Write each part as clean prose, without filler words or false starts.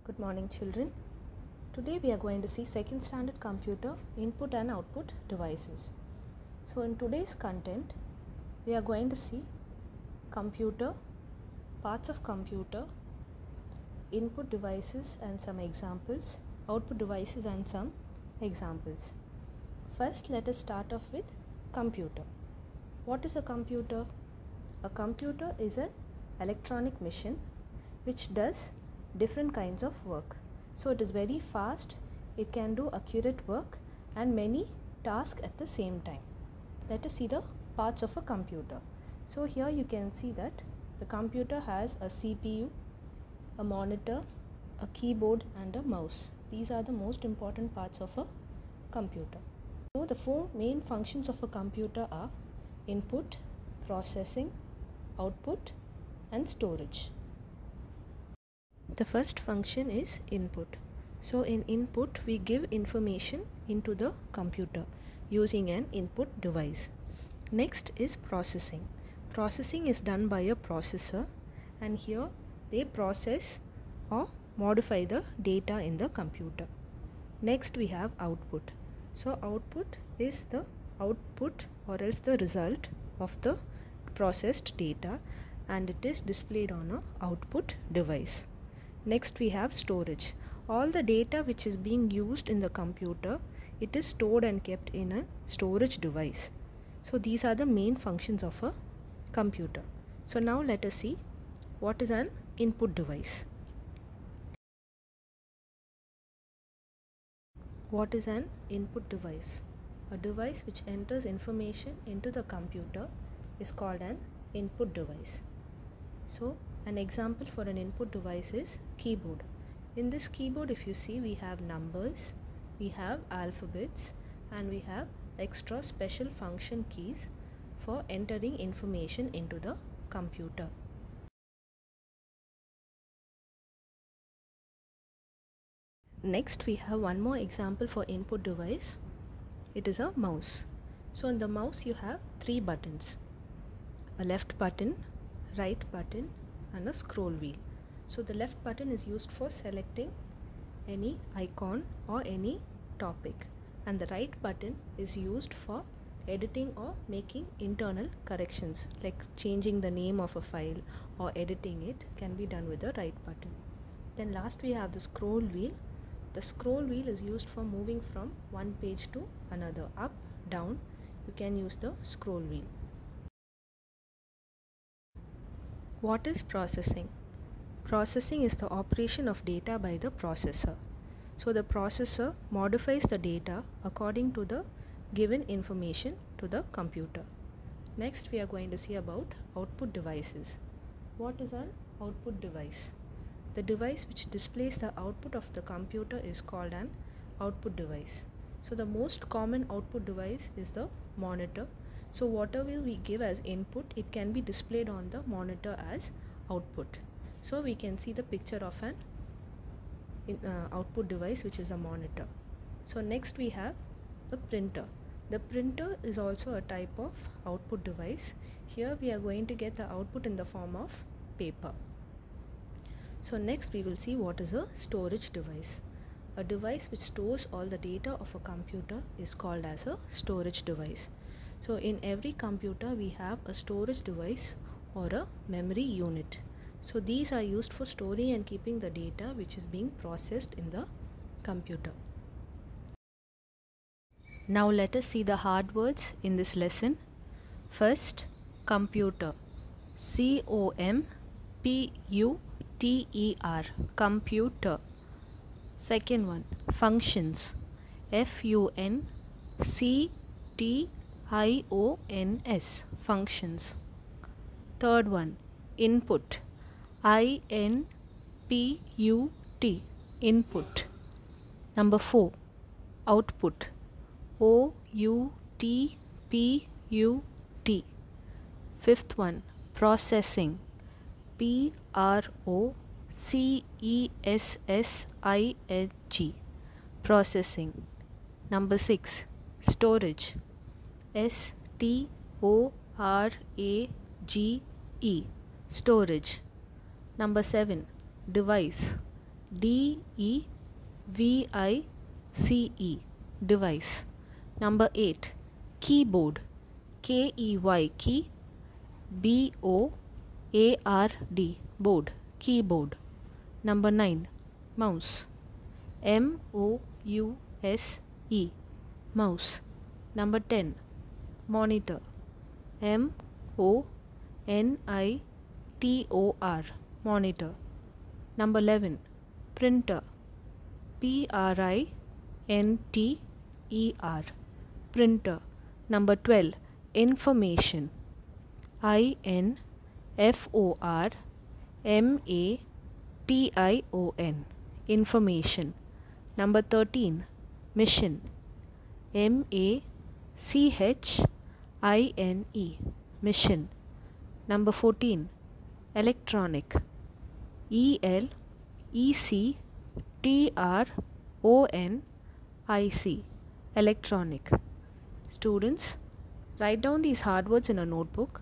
Good morning, children. Today we are going to see second standard computer input and output devices. So in today's content we are going to see computer, parts of computer, input devices and some examples, output devices and some examples. First, let us start off with computer. What is a computer? A computer is an electronic machine which does different kinds of work. So it is very fast, it can do accurate work and many tasks at the same time. Let us see the parts of a computer. So here you can see that the computer has a CPU, a monitor, a keyboard and a mouse. These are the most important parts of a computer. So the four main functions of a computer are input, processing, output and storage. The first function is input. So in input we give information into the computer using an input device. Next is processing. Processing is done by a processor and here they process or modify the data in the computer. Next we have output. So output is the output or else the result of the processed data and it is displayed on an output device. Next we have storage. All the data which is being used in the computer, it is stored and kept in a storage device. So these are the main functions of a computer. So now let us see what is an input device. What is an input device? A device which enters information into the computer is called an input device. So an example for an input device is keyboard. In this keyboard, if you see, we have numbers, we have alphabets and we have extra special function keys for entering information into the computer. Next we have one more example for input device. It is a mouse. So in the mouse you have three buttons. A left button, right button and a scroll wheel. So the left button is used for selecting any icon or any topic and the right button is used for editing or making internal corrections like changing the name of a file or editing it can be done with the right button. Then last we have the scroll wheel. The scroll wheel is used for moving from one page to another, up, down. You can use the scroll wheel. What is processing? Processing is the operation of data by the processor. So the processor modifies the data according to the given information to the computer. Next we are going to see about output devices. What is an output device? The device which displays the output of the computer is called an output device. So the most common output device is the monitor. So whatever we give as input, it can be displayed on the monitor as output. So we can see the picture of an output device which is a monitor. So next we have the printer. The printer is also a type of output device. Here we are going to get the output in the form of paper. So next we will see what is a storage device. A device which stores all the data of a computer is called as a storage device. So in every computer we have a storage device or a memory unit. So these are used for storing and keeping the data which is being processed in the computer. Now let us see the hard words in this lesson. First, computer. C-O-M-P-U-T-E-R. Computer. Second one, functions. F-U-N-C-T-I-O-N-S. Functions. Third one, input. I-N-P-U-T. Input. Number 4, output. O-U-T-P-U-T. Fifth one, processing. P-R-O-C-E-S-S-I-N-G. Processing. Number 6, storage. S-T-O-R-A-G-E. Storage. Number 7, device. D-E-V-I-C-E, device. Number 8, keyboard, K-E-Y, key, B-O-A-R-D, board, keyboard. Number 9, mouse, M-O-U-S-E, mouse. Number 10, monitor, M-O-N-I-T-O-R, monitor. Number 11, printer, P-R-I-N-T-E-R, printer. Number 12, information, I-N-F-O-R-M-A-T-I-O-N, information. Number 13, mission, M-A-C-H-I-N-E, mission. Number 14, electronic, E-L-E-C-T-R-O-N-I-C, electronic. Students, write down these hard words in a notebook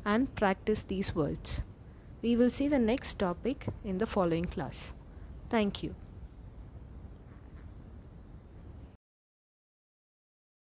and practice these words. We will see the next topic in the following class. Thank you.